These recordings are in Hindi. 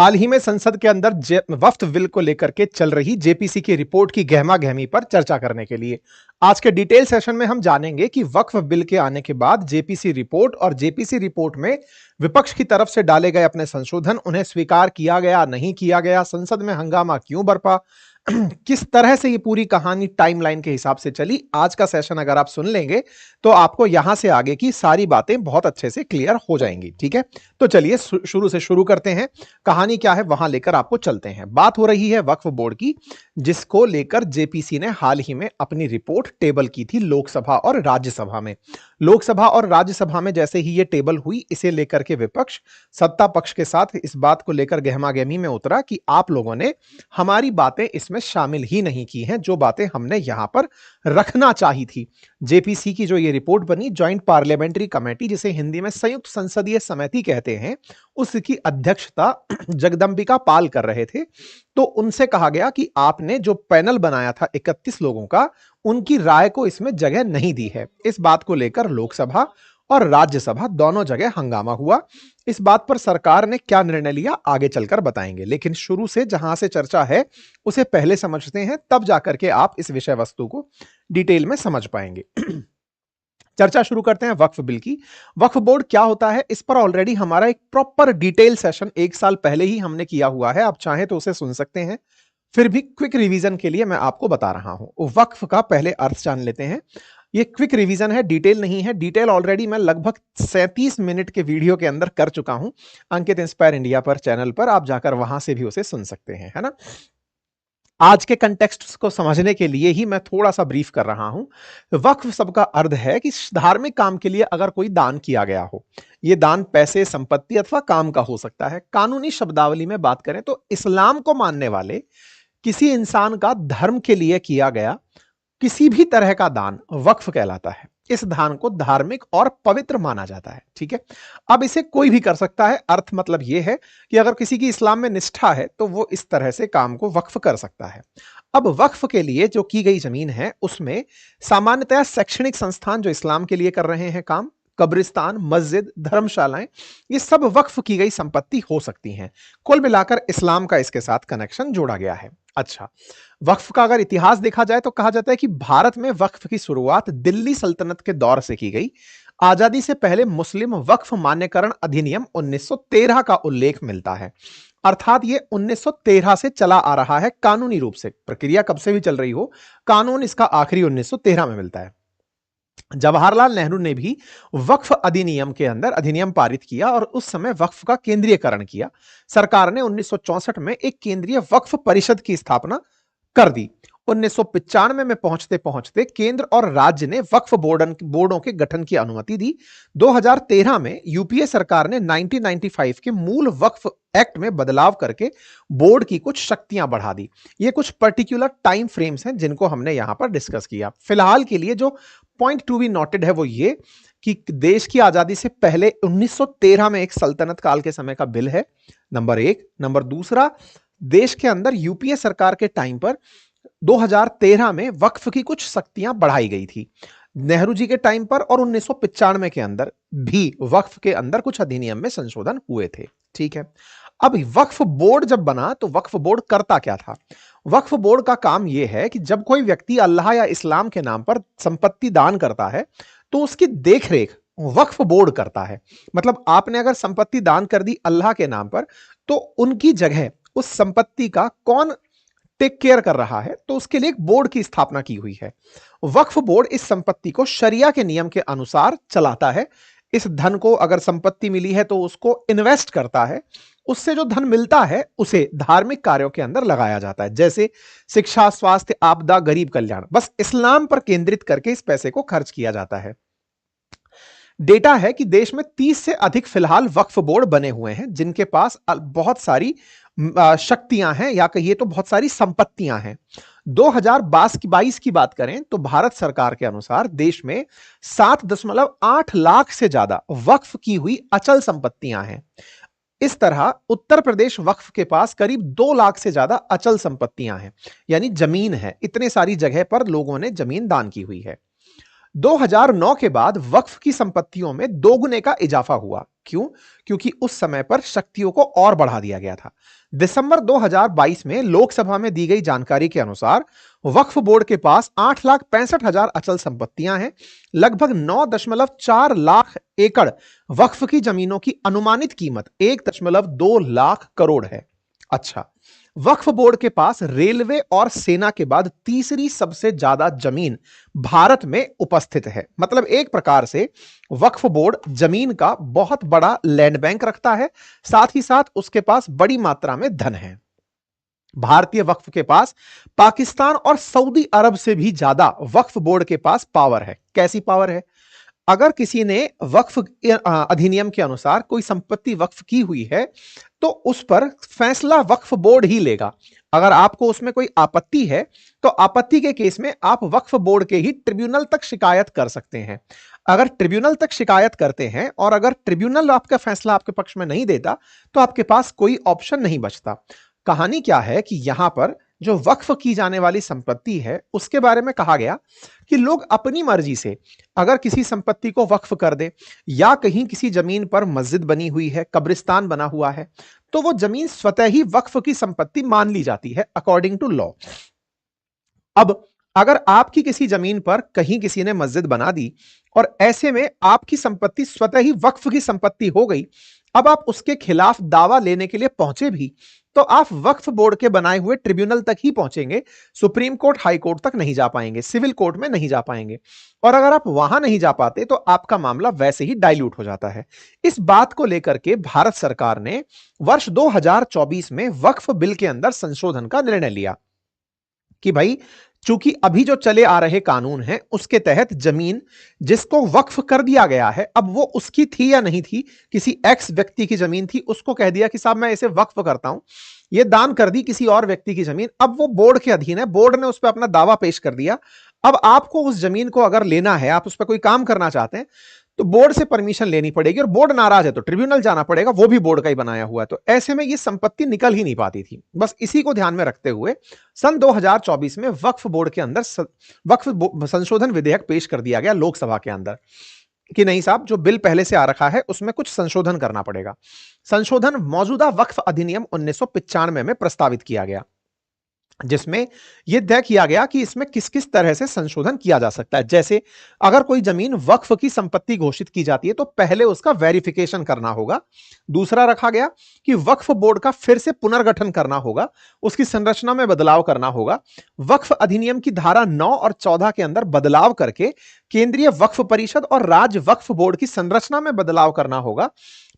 हाल ही में संसद के अंदर वक्फ बिल को लेकर के चल रही जेपीसी की रिपोर्ट की गहमा गहमी पर चर्चा करने के लिए आज के डिटेल सेशन में हम जानेंगे कि वक्फ बिल के आने के बाद जेपीसी रिपोर्ट और जेपीसी रिपोर्ट में विपक्ष की तरफ से डाले गए अपने संशोधन उन्हें स्वीकार किया गया नहीं किया गया, संसद में हंगामा क्यों बरपा, किस तरह से ये पूरी कहानी टाइमलाइन के हिसाब से चली। आज का सेशन अगर आप सुन लेंगे तो आपको यहां से आगे की सारी बातें बहुत अच्छे से क्लियर हो जाएंगी। ठीक है, तो चलिए शुरू से शुरू करते हैं। कहानी क्या है वहां लेकर आपको चलते हैं। बात हो रही है वक्फ बोर्ड की, जिसको लेकर जेपीसी ने हाल ही में अपनी रिपोर्ट टेबल की थी लोकसभा और राज्यसभा में। लोकसभा और राज्यसभा में जैसे ही ये टेबल हुई, इसे लेकर के विपक्ष सत्ता पक्ष के साथ इस बात को लेकर गहमागहमी में उतरा कि आप लोगों ने हमारी बातें इसमें शामिल ही नहीं की हैं, जो बातें हमने यहां पर रखना चाही थी। जेपीसी की जो ये रिपोर्ट बनी, ज्वाइंट पार्लियामेंट्री कमेटी, जिसे हिंदी में संयुक्त संसदीय समिति कहते हैं, उसकी अध्यक्षता जगदंबिका पाल कर रहे थे। तो उनसे कहा गया कि आपने जो पैनल बनाया था 31 लोगों का, उनकी राय को इसमें जगह नहीं दी है। इस बात को लेकर लोकसभा और राज्यसभा दोनों जगह हंगामा हुआ। इस बात पर सरकार ने क्या निर्णय लिया आगे चलकर बताएंगे, लेकिन शुरू से जहां से चर्चा है उसे पहले समझते हैं, तब जाकर के आप इस विषय वस्तु को डिटेल में समझ पाएंगे। चर्चा शुरू करते हैं वक्फ बिल की। वक्फ बोर्ड क्या होता है, इस पर ऑलरेडी हमारा एक प्रॉपर डिटेल सेशन 1 साल पहले ही हमने किया हुआ है। आप चाहें तो उसे सुन सकते हैं। फिर भी क्विक रिवीजन के लिए मैं आपको बता रहा हूं। वक्फ का पहले अर्थ जान लेते हैं। ये क्विक रिवीजन है, डिटेल नहीं है। डिटेल ऑलरेडी मैं लगभग 37 मिनट के वीडियो के अंदर कर चुका हूं अंकित इंस्पायर इंडिया पर चैनल पर। आप जाकर वहां से भी उसे सुन सकते हैं, है ना। आज के कंटेक्स्ट को समझने के लिए ही मैं थोड़ा सा ब्रीफ कर रहा हूं। वक्फ शब्द का अर्थ है कि धार्मिक काम के लिए अगर कोई दान किया गया हो, यह दान पैसे, संपत्ति अथवा काम का हो सकता है। कानूनी शब्दावली में बात करें तो इस्लाम को मानने वाले किसी इंसान का धर्म के लिए किया गया किसी भी तरह का दान वक्फ कहलाता है। इस दान को धार्मिक और पवित्र माना जाता है। ठीक है, अब इसे कोई भी कर सकता है। अर्थ मतलब यह है कि अगर किसी की इस्लाम में निष्ठा है तो वो इस तरह से काम को वक्फ कर सकता है। अब वक्फ के लिए जो की गई जमीन है, उसमें सामान्यतः शैक्षणिक संस्थान जो इस्लाम के लिए कर रहे हैं काम, कब्रिस्तान, मस्जिद, धर्मशालाएं, ये सब वक्फ की गई संपत्ति हो सकती हैं। कुल मिलाकर इस्लाम का इसके साथ कनेक्शन जोड़ा गया है। अच्छा, वक्फ का अगर इतिहास देखा जाए तो कहा जाता है कि भारत में वक्फ की शुरुआत दिल्ली सल्तनत के दौर से की गई। आजादी से पहले मुस्लिम वक्फ मान्यकरण अधिनियम 1913 का उल्लेख मिलता है। अर्थात ये 1913 से चला आ रहा है कानूनी रूप से। प्रक्रिया कब से भी चल रही हो, कानून इसका आखिरी 1913 में मिलता है। जवाहरलाल नेहरू ने भी वक्फ अधिनियम के अंदर अधिनियम पारित किया और उस समय वक्फ का केंद्रीयकरण किया। सरकार ने 1964 में एक केंद्रीय वक्फ परिषद की स्थापना कर दी। 1995 में पहुंचते पहुंचते केंद्र और राज्य ने वक्फ बोर्डों के गठन की अनुमति दी। 2013 में यूपीए सरकार ने 1995 के मूल वक्फ एक्ट में बदलाव करके बोर्ड की कुछ शक्तियां बढ़ा दी। ये कुछ पर्टिकुलर टाइम फ्रेम्स हैं जिनको हमने यहां पर डिस्कस किया। फिलहाल के लिए जो पॉइंट टू बी नोटेड है वो ये कि देश की आजादी से पहले 1913 में एक सल्तनत काल के समय का बिल है, नंबर एक। नंबर दूसरा, देश के अंदर यूपीए सरकार के टाइम पर 2013 में वक्फ की कुछ शक्तियां बढ़ाई गई थी। नेहरू जी के टाइम पर और 1995 के अंदर भी वक्फ के अंदर कुछ अधिनियम में संशोधन हुए थे। ठीक है, अब वक्फ बोर्ड जब बना तो वक्फ बोर्ड करता क्या था। वक्फ बोर्ड का काम यह है कि जब कोई व्यक्ति अल्लाह या इस्लाम के नाम पर संपत्ति दान करता है तो उसकी देखरेख वक्फ बोर्ड करता है। मतलब आपने अगर संपत्ति दान कर दी अल्लाह के नाम पर, तो उनकी जगह उस संपत्ति का कौन टेक केयर कर रहा है, तो उसके लिए एक बोर्ड की स्थापना की हुई है। वक्फ बोर्ड इस संपत्ति को शरिया के नियम के अनुसार चलाता है। इस धन को, अगर संपत्ति मिली है तो उसको इन्वेस्ट करता है। उससे जो धन मिलता है उसे धार्मिक कार्यों के अंदर लगाया जाता है, जैसे शिक्षा, स्वास्थ्य, आपदा, गरीब कल्याण। बस इस्लाम पर केंद्रित करके इस पैसे को खर्च किया जाता है। डेटा है कि देश में 30 से अधिक फिलहाल वक्फ बोर्ड बने हुए हैं, जिनके पास बहुत सारी शक्तियां हैं, या कहिए तो बहुत सारी संपत्तियां हैं। 2022 की बात करें तो भारत सरकार के अनुसार देश में 7.8 लाख से ज्यादा वक्फ की हुई अचल संपत्तियां हैं। इस तरह उत्तर प्रदेश वक्फ के पास करीब 2 लाख से ज्यादा अचल संपत्तियां हैं, यानी जमीन है। इतने सारी जगह पर लोगों ने जमीन दान की हुई है। 2009 के बाद वक्फ की संपत्तियों में दोगुने का इजाफा हुआ। क्यों? क्योंकि उस समय पर शक्तियों को और बढ़ा दिया गया था। दिसंबर 2022 में लोकसभा में दी गई जानकारी के अनुसार वक्फ बोर्ड के पास 8,65,000 अचल संपत्तियां हैं। लगभग 9.4 लाख एकड़ वक्फ की जमीनों की अनुमानित कीमत 1.2 लाख करोड़ है। अच्छा, वक्फ बोर्ड के पास रेलवे और सेना के बाद तीसरी सबसे ज्यादा जमीन भारत में उपस्थित है। मतलब एक प्रकार से वक्फ बोर्ड जमीन का बहुत बड़ा लैंड बैंक रखता है, साथ ही साथ उसके पास बड़ी मात्रा में धन है। भारतीय वक्फ के पास पाकिस्तान और सऊदी अरब से भी ज्यादा वक्फ बोर्ड के पास पावर है। कैसी पावर है? अगर किसी ने वक्फ अधिनियम के अनुसार कोई संपत्ति वक्फ की हुई है तो उस पर फैसला वक्फ बोर्ड ही लेगा। अगर आपको उसमें कोई आपत्ति है तो आपत्ति के केस में आप वक्फ बोर्ड के ही ट्रिब्यूनल तक शिकायत कर सकते हैं। अगर ट्रिब्यूनल तक शिकायत करते हैं और अगर ट्रिब्यूनल आपका फैसला आपके पक्ष में नहीं देता तो आपके पास कोई ऑप्शन नहीं बचता। कहानी क्या है कि यहां पर जो वक्फ की जाने वाली संपत्ति है उसके बारे में कहा गया कि लोग अपनी मर्जी से अगर किसी संपत्ति को वक्फ कर दे या कहीं किसी जमीन पर मस्जिद बनी हुई है, कब्रिस्तान बना हुआ है, तो वो जमीन स्वतः ही वक्फ की संपत्ति मान ली जाती है अकॉर्डिंग टू लॉ। अब अगर आपकी किसी जमीन पर कहीं किसी ने मस्जिद बना दी और ऐसे में आपकी संपत्ति स्वतः ही वक्फ की संपत्ति हो गई, अब आप उसके खिलाफ दावा लेने के लिए पहुंचे भी तो आप वक्फ बोर्ड के बनाए हुए ट्रिब्यूनल तक ही पहुंचेंगे। सुप्रीम कोर्ट, हाई कोर्ट तक नहीं जा पाएंगे, सिविल कोर्ट में नहीं जा पाएंगे। और अगर आप वहां नहीं जा पाते तो आपका मामला वैसे ही डाइल्यूट हो जाता है। इस बात को लेकर के भारत सरकार ने वर्ष 2024 में वक्फ बिल के अंदर संशोधन का निर्णय लिया कि भाई चूंकि अभी जो चले आ रहे कानून हैं उसके तहत जमीन जिसको वक्फ कर दिया गया है, अब वो उसकी थी या नहीं थी, किसी एक्स व्यक्ति की जमीन थी, उसको कह दिया कि साहब मैं इसे वक्फ करता हूं, ये दान कर दी किसी और व्यक्ति की जमीन, अब वो बोर्ड के अधीन है, बोर्ड ने उस पर अपना दावा पेश कर दिया। अब आपको उस जमीन को अगर लेना है, आप उस पर कोई काम करना चाहते हैं तो बोर्ड से परमिशन लेनी पड़ेगी और बोर्ड नाराज है तो ट्रिब्यूनल जाना पड़ेगा, वो भी बोर्ड का ही बनाया हुआ है। तो ऐसे में ये संपत्ति निकल ही नहीं पाती थी। बस इसी को ध्यान में रखते हुए सन 2024 में वक्फ बोर्ड के अंदर वक्फ संशोधन विधेयक पेश कर दिया गया लोकसभा के अंदर कि नहीं साहब, जो बिल पहले से आ रखा है उसमें कुछ संशोधन करना पड़ेगा। संशोधन मौजूदा वक्फ अधिनियम 1995 में प्रस्तावित किया गया, जिसमें यह तय किया गया कि इसमें किस किस तरह से संशोधन किया जा सकता है। जैसे अगर कोई जमीन वक्फ की संपत्ति घोषित की जाती है तो पहले उसका वेरिफिकेशन करना होगा। दूसरा रखा गया कि वक्फ बोर्ड का फिर से पुनर्गठन करना होगा, उसकी संरचना में बदलाव करना होगा। वक्फ अधिनियम की धारा 9 और 14 के अंदर बदलाव करके केंद्रीय वक्फ परिषद और राज्य वक्फ बोर्ड की संरचना में बदलाव करना होगा।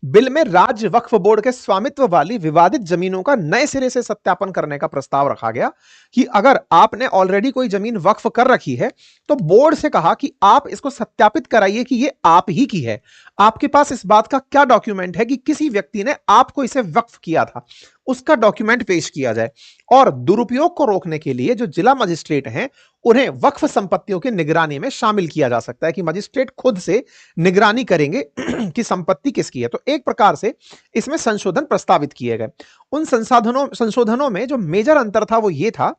बिल में राज्य वक्फ बोर्ड के स्वामित्व वाली विवादित जमीनों का नए सिरे से सत्यापन करने का प्रस्ताव रखा गया कि अगर आपने ऑलरेडी कोई जमीन वक्फ कर रखी है तो बोर्ड से कहा कि आप इसको सत्यापित कराइए कि ये आप ही की है। आपके पास इस बात का क्या डॉक्यूमेंट है कि किसी व्यक्ति ने आपको इसे वक्फ किया था, उसका डॉक्यूमेंट पेश किया जाए। और दुरुपयोग को रोकने के लिए जो जिला मजिस्ट्रेट हैं उन्हें वक्फ संपत्तियों की निगरानी में शामिल किया जा सकता है कि मजिस्ट्रेट खुद से निगरानी करेंगे कि संपत्ति किसकी है। तो एक प्रकार से इसमें संशोधन प्रस्तावित किए गए। उन संशोधनों में जो मेजर अंतर था वो ये था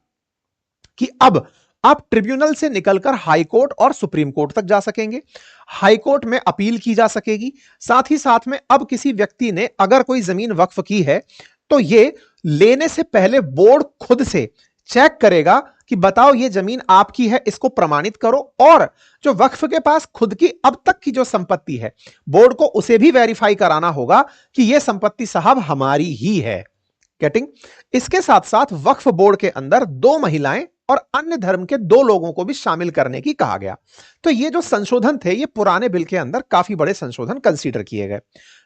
कि अब आप ट्रिब्यूनल से निकलकर हाई कोर्ट और सुप्रीम कोर्ट तक जा सकेंगे, हाई कोर्ट में अपील की जा सकेगी। साथ ही साथ में अब किसी व्यक्ति ने अगर कोई जमीन वक्फ की है तो ये लेने से पहले बोर्ड खुद से चेक करेगा कि बताओ ये जमीन आपकी है, इसको प्रमाणित करो। और जो वक्फ के पास खुद की अब तक की जो संपत्ति है बोर्ड को उसे भी वेरीफाई कराना होगा कि यह संपत्ति साहब हमारी ही है। गेटिंग? इसके साथ साथ वक्फ बोर्ड के अंदर 2 महिलाएं और अन्य धर्म के 2 लोगों को भी शामिल करने की कहा गया। तो ये जो संशोधन थे ये पुराने बिल के अंदर काफी बड़े संशोधन कंसीडर किए गए।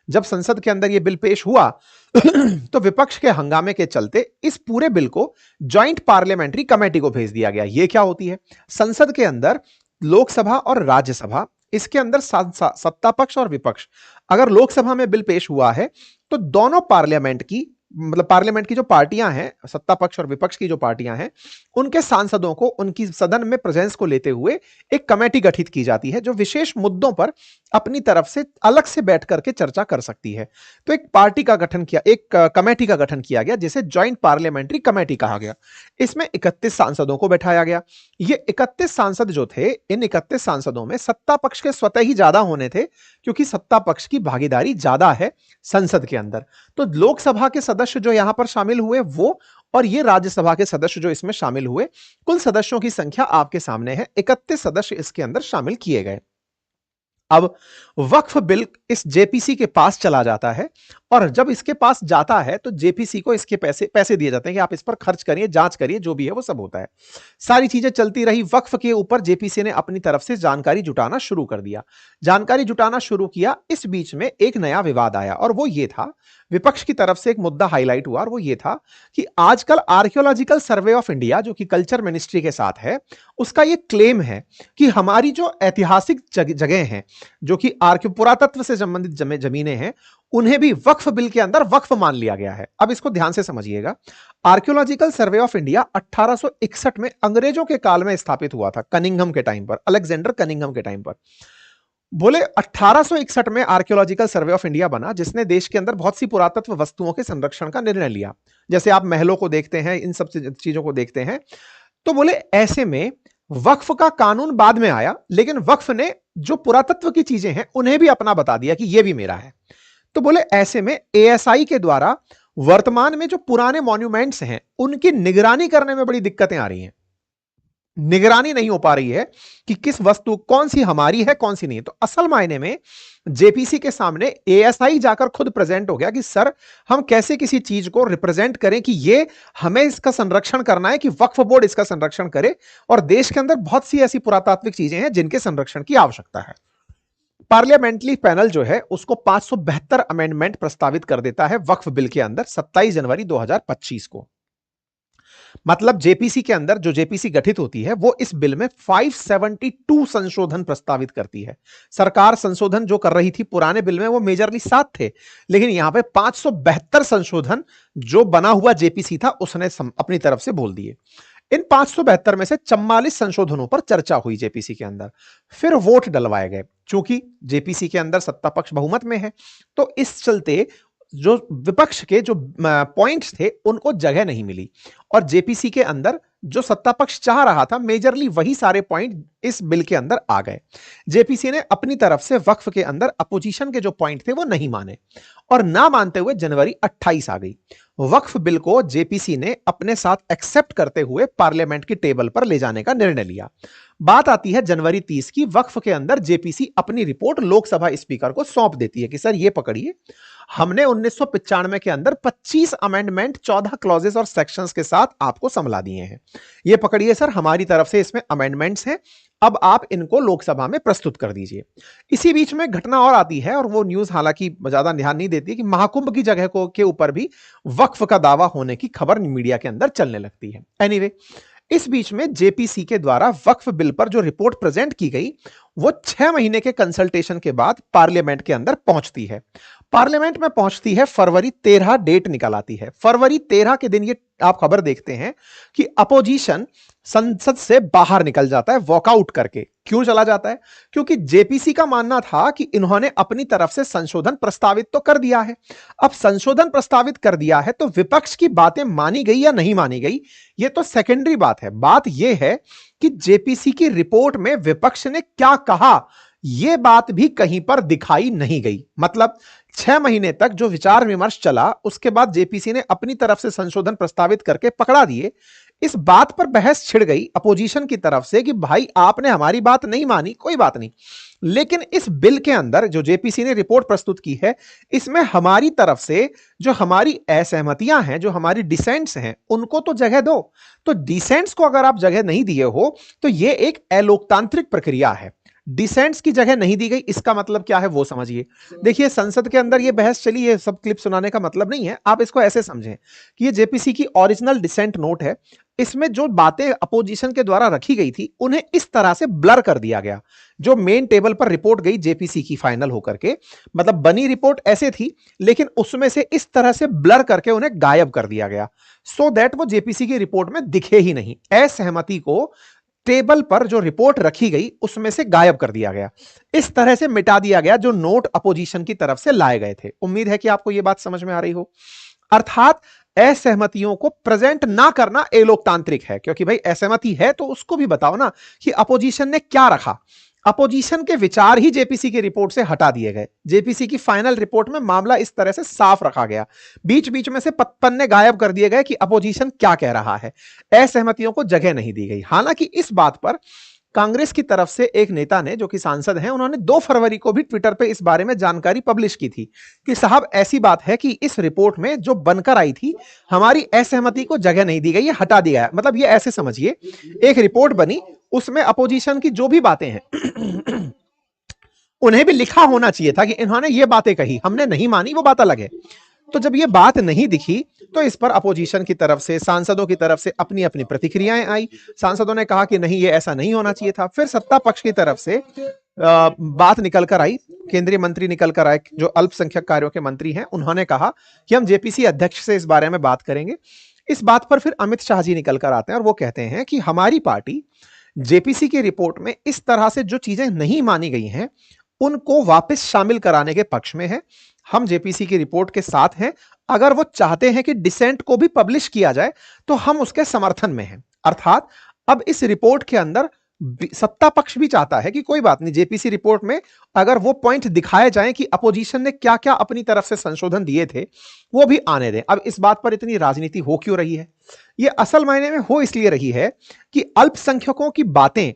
जब संसद के अंदर ये बिल पेश हुआ तो विपक्ष के हंगामे के चलते इस पूरे बिल को ज्वाइंट पार्लियामेंट्री कमेटी को भेज दिया गया। ये क्या होती है? संसद के अंदर लोकसभा और राज्यसभा, इसके अंदर सत्ता पक्ष और विपक्ष, अगर लोकसभा में बिल पेश हुआ है तो दोनों पार्लियामेंट की मतलब पार्लियामेंट की जो पार्टियां हैं, सत्ता पक्ष और विपक्ष की जो पार्टियां हैं, उनके सांसदों को उनकी सदन में प्रेजेंस को लेते हुए एक कमेटी गठित की जाती है जो विशेष मुद्दों पर अपनी तरफ से अलग से बैठ करके चर्चा कर सकती है। तो एक पार्टी का गठन किया, एक कमेटी का गठन किया गया जिसे ज्वाइंट पार्लियामेंट्री कमेटी कहा गया। इसमें 31 सांसदों को बैठाया गया। ये 31 सांसद जो थे, इन 31 सांसदों में सत्ता पक्ष के स्वतः ही ज्यादा होने थे, क्योंकि सत्ता पक्ष की भागीदारी ज्यादा है संसद के अंदर। तो लोकसभा के सदस्य जो यहां पर शामिल हुए वो, और ये राज्यसभा के सदस्य जो इसमें शामिल हुए, कुल सदस्यों की संख्या आपके सामने है। 31 सदस्य इसके अंदर शामिल किए गए। अब वक्फ बिल इस जेपीसी के पास चला जाता है, और जब इसके पास जाता है तो जेपीसी को इसके पैसे पैसे दिए जाते हैं कि आप इस पर खर्च करिए, जांच करिए, जो भी है वो सब होता है। सारी चीजें चलती रही। वक्फ के ऊपर जेपीसी ने अपनी तरफ से जानकारी जुटाना शुरू कर दिया। जानकारी जुटाना शुरू किया, इस बीच में एक नया विवाद आया, और वो ये था, विपक्ष की तरफ से एक मुद्दा हाईलाइट हुआ, और वो ये था कि आजकल आर्कियोलॉजिकल सर्वे ऑफ इंडिया, जो कि कल्चर मिनिस्ट्री के साथ है, उसका ये क्लेम है कि हमारी जो ऐतिहासिक जगह हैं, जो कि पुरातत्व से संबंधित जमीनें हैं, उन्हें भी वक्फ बिल के अंदर वक्फ मान लिया गया है। अब इसको ध्यान से समझिएगा। आर्कियोलॉजिकल सर्वे ऑफ इंडिया 1861 में अंग्रेजों के काल में स्थापित हुआ था, कनिंघम के टाइम पर, अलेक्जेंडर कनिंघम के टाइम पर। बोले 1861 में आर्कियोलॉजिकल सर्वे ऑफ इंडिया बना, जिसने देश के अंदर बहुत सी पुरातत्व वस्तुओं के संरक्षण का निर्णय लिया। जैसे आप महलों को देखते हैं, इन सब चीजों को देखते हैं। तो बोले ऐसे में वक्फ का कानून बाद में आया, लेकिन वक्फ ने जो पुरातत्व की चीजें हैं उन्हें भी अपना बता दिया कि यह भी मेरा है। तो बोले ऐसे में एएसआई के द्वारा वर्तमान में जो पुराने मॉन्यूमेंट्स हैं उनकी निगरानी करने में बड़ी दिक्कतें आ रही हैं। निगरानी नहीं हो पा रही है कि किस वस्तु कौन सी हमारी है, कौन सी नहीं है। तो असल मायने में जेपीसी के सामने एएसआई जाकर खुद प्रेजेंट हो गया कि सर, हम कैसे किसी चीज को रिप्रेजेंट करें कि ये हमें इसका संरक्षण करना है, कि वक्फ बोर्ड इसका संरक्षण करे, और देश के अंदर बहुत सी ऐसी पुरातात्विक चीजें हैं जिनके संरक्षण की आवश्यकता है। पार्लियामेंट्री पैनल जो है उसको 572 अमेंडमेंट प्रस्तावित कर देता है वक्फ बिल के अंदर 27 जनवरी 2025 को। मतलब जेपीसी के अंदर जो जेपीसी गठित होती है वो इस बिल में 572 संशोधन प्रस्तावित करती है। सरकार संशोधन जो कर रही थी पुराने बिल में वो मेजरली 7 थे, लेकिन यहां पे 572 संशोधन जो बना हुआ जेपीसी था उसने अपनी तरफ से बोल दिए। इन 572 में से 44 संशोधनों पर चर्चा हुई जेपीसी के अंदर, फिर वोट डलवाए गए। चूंकि जेपीसी के अंदर सत्ता पक्ष बहुमत में है, तो इस चलते जो विपक्ष के जो पॉइंट्स थे उनको जगह नहीं मिली, और जेपीसी के अंदर जो सत्ता पक्ष चाह रहा था मेजरली वही सारे पॉइंट इस बिल के अंदर आ गए। जेपीसी ने अपनी तरफ से वक्फ के अंदर अपोजिशन के जो पॉइंट थे वो नहीं माने, और ना मानते हुए जनवरी 28 आ गई। वक्फ बिल को जेपीसी ने अपने साथ एक्सेप्ट करते हुए पार्लियामेंट की टेबल पर ले जाने का निर्णय लिया। बात आती है जनवरी 30 की। वक्फ के अंदर जेपीसी अपनी रिपोर्ट लोकसभा स्पीकर को सौंप देती है कि सर ये पकड़िए, हमने 1995 के अंदर 25 अमेंडमेंट 14 क्लॉजेस और सेक्शंस के साथ आपको समला दिए हैं। ये पकड़िए सर, हमारी तरफ से इसमें अमेंडमेंट्स हैं, अब आप इनको लोकसभा में प्रस्तुत कर दीजिए। इसी बीच में घटना और आती है, और वो न्यूज हालांकि ज्यादा ध्यान नहीं देती, कि महाकुंभ की जगह को के ऊपर भी वक्फ का दावा होने की खबर मीडिया के अंदर चलने लगती है। एनीवे, इस बीच में जेपीसी के द्वारा वक्फ बिल पर जो रिपोर्ट प्रेजेंट की गई वो 6 महीने के कंसल्टेशन के बाद पार्लियामेंट के अंदर पहुंचती है। पार्लियामेंट में पहुंचती है, फरवरी 13 डेट निकल आती है। फरवरी 13 के दिन ये आप खबर देखते हैं कि अपोजिशन संसद से बाहर निकल जाता है वॉकआउट करके। क्यों चला जाता है? क्योंकि जेपीसी का मानना था कि इन्होंने अपनी तरफ से संशोधन प्रस्तावित तो कर दिया है। अब संशोधन प्रस्तावित कर दिया है तो विपक्ष की बातें मानी गई या नहीं मानी गई ये तो सेकेंडरी बात है। बात यह है कि जेपीसी की रिपोर्ट में विपक्ष ने क्या कहा यह बात भी कहीं पर दिखाई नहीं गई। मतलब 6 महीने तक जो विचार विमर्श चला उसके बाद जेपीसी ने अपनी तरफ से संशोधन प्रस्तावित करके पकड़ा दिए। इस बात पर बहस छिड़ गई अपोजिशन की तरफ से कि भाई आपने हमारी बात नहीं मानी, कोई बात नहीं, लेकिन इस बिल के अंदर जो जेपीसी ने रिपोर्ट प्रस्तुत की है इसमें हमारी तरफ से जो हमारी असहमतियां हैं, जो हमारी डिसेंट्स हैं, उनको तो जगह दो। तो डिसेंट्स को अगर आप जगह नहीं दिए हो तो यह एक अलोकतांत्रिक प्रक्रिया है। डिसेंट्स की जगह नहीं दी गई, इसका मतलब क्या है वो समझिए। देखिए, संसद के अंदर ये बहस चली, ये सब क्लिप सुनाने का मतलब नहीं है, आप इसको ऐसे समझें कि ये जेपीसी की ओरिजिनल डिसेंट नोट है। इसमें जो बातें अपोजिशन के द्वारा रखी गई थी उन्हें इस तरह से ब्लर कर दिया गया। जो मेन टेबल पर रिपोर्ट गई जेपीसी की फाइनल होकर के, मतलब बनी रिपोर्ट ऐसे थी लेकिन उसमें से इस तरह से ब्लर करके उन्हें गायब कर दिया गया, सो दैट वो जेपीसी की रिपोर्ट में दिखे ही नहीं। असहमति को टेबल पर जो रिपोर्ट रखी गई उसमें से गायब कर दिया गया, इस तरह से मिटा दिया गया जो नोट अपोजिशन की तरफ से लाए गए थे। उम्मीद है कि आपको यह बात समझ में आ रही हो। अर्थात असहमतियों को प्रेजेंट ना करना अलोकतांत्रिक है, क्योंकि भाई असहमति है तो उसको भी बताओ ना कि अपोजिशन ने क्या रखा। अपोजिशन के विचार ही जेपीसी की रिपोर्ट से हटा दिए गए। जेपीसी की फाइनल रिपोर्ट में मामला इस तरह से साफ रखा गया, बीच बीच में से पन्ने गायब कर दिए गए कि अपोजिशन क्या कह रहा है, असहमतियों को जगह नहीं दी गई। हालांकि इस बात पर कांग्रेस की तरफ से एक नेता ने, जो कि सांसद हैं, उन्होंने 2 फरवरी को भी ट्विटर पे इस बारे में जानकारी पब्लिश की थी कि साहब ऐसी बात है कि इस रिपोर्ट में जो बनकर आई थी हमारी असहमति को जगह नहीं दी गई, ये हटा दिया है। मतलब ये ऐसे समझिए, एक रिपोर्ट बनी, उसमें अपोजिशन की जो भी बातें हैं उन्हें भी लिखा होना चाहिए था कि इन्होंने ये बातें कही, हमने नहीं मानी, वो बात अलग है। तो जब ये बात नहीं दिखी तो इस पर अपोजिशन की तरफ से, सांसदों की तरफ से अपनी अपनी प्रतिक्रियाएं आई। सांसदों ने कहा कि नहीं, ये ऐसा नहीं होना चाहिए था। फिर सत्ता पक्ष की तरफ से बात निकल कर आई, केंद्रीय मंत्री निकल कर आए जो अल्पसंख्यक कार्यों के मंत्री हैं, उन्होंने कहा कि हम जेपीसी अध्यक्ष से इस बारे में बात करेंगे। इस बात पर फिर अमित शाह जी निकल कर आते हैं और वो कहते हैं कि हमारी पार्टी जेपीसी की रिपोर्ट में इस तरह से जो चीजें नहीं मानी गई हैं उनको वापस शामिल कराने के पक्ष में है। हम जेपीसी की रिपोर्ट के साथ हैं। अगर वो चाहते हैं कि डिसेंट को भी पब्लिश किया जाए तो हम उसके समर्थन में हैं। अर्थात अब इस रिपोर्ट के अंदर सत्ता पक्ष भी चाहता है कि कोई बात नहीं, जेपीसी रिपोर्ट में अगर वो पॉइंट दिखाए जाएं कि अपोजिशन ने क्या क्या अपनी तरफ से संशोधन दिए थे वो भी आने दें। अब इस बात पर इतनी राजनीति हो क्यों रही है? ये असल मायने में हो इसलिए रही है कि अल्पसंख्यकों की बातें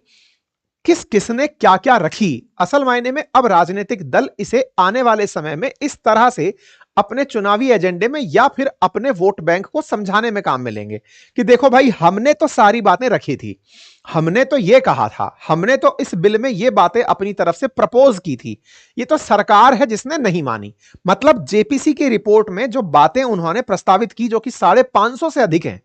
किस किसने क्या क्या रखी, असल मायने में अब राजनीतिक दल इसे आने वाले समय में इस तरह से अपने चुनावी एजेंडे में या फिर अपने वोट बैंक को समझाने में काम में लेंगे कि देखो भाई, हमने तो सारी बातें रखी थी, हमने तो ये कहा था, हमने तो इस बिल में ये बातें अपनी तरफ से प्रपोज की थी, ये तो सरकार है जिसने नहीं मानी। मतलब जेपीसी की रिपोर्ट में जो बातें उन्होंने प्रस्तावित की, जो कि 550 से अधिक हैं,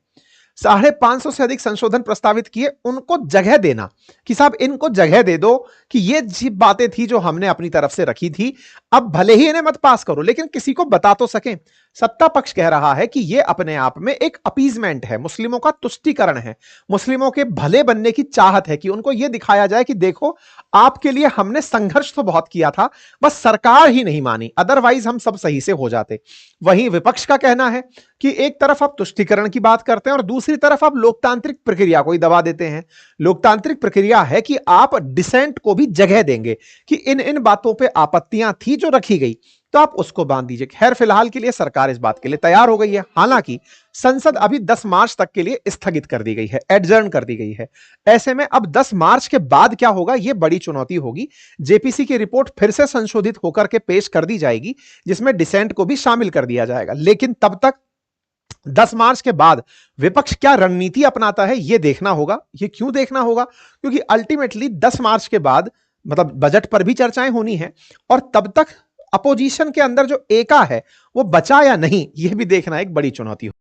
550 से अधिक संशोधन प्रस्तावित किए, उनको जगह देना कि साहब इनको जगह दे दो कि ये जी बातें थी जो हमने अपनी तरफ से रखी थी, अब भले ही इन्हें मत पास करो लेकिन किसी को बता तो सकें। सत्ता पक्ष कह रहा है कि ये अपने आप में एक अपीजमेंट है, मुस्लिमों का तुष्टीकरण है, मुस्लिमों के भले बनने की चाहत है कि उनको यह दिखाया जाए कि देखो आपके लिए हमने संघर्ष तो बहुत किया था, बस सरकार ही नहीं मानी, अदरवाइज हम सब सही से हो जाते। वहीं विपक्ष का कहना है कि एक तरफ आप तुष्टीकरण की बात करते हैं और दूसरी तरफ आप लोकतांत्रिक प्रक्रिया को ही दबा देते हैं। लोकतांत्रिक प्रक्रिया है कि आप डिसेंट को भी जगह देंगे कि इन इन बातों पे आपत्तियां थी जो रखी गई तो आप उसको बांध दीजिए। खैर, फिलहाल के लिए सरकार इस बात के लिए तैयार हो गई है। हालांकि संसद अभी 10 मार्च तक के लिए स्थगित कर दी गई है, एडजर्न कर दी गई है। ऐसे में अब 10 मार्च के बाद क्या होगा, यह बड़ी चुनौती होगी। जेपीसी की रिपोर्ट फिर से संशोधित होकर के पेश कर दी जाएगी जिसमें डिसेंट को भी शामिल कर दिया जाएगा। लेकिन तब तक 10 मार्च के बाद विपक्ष क्या रणनीति अपनाता है यह देखना होगा। यह क्यों देखना होगा? क्योंकि अल्टीमेटली 10 मार्च के बाद मतलब बजट पर भी चर्चाएं होनी है और तब तक अपोजिशन के अंदर जो एका है वो बचा या नहीं, यह भी देखना एक बड़ी चुनौती हो।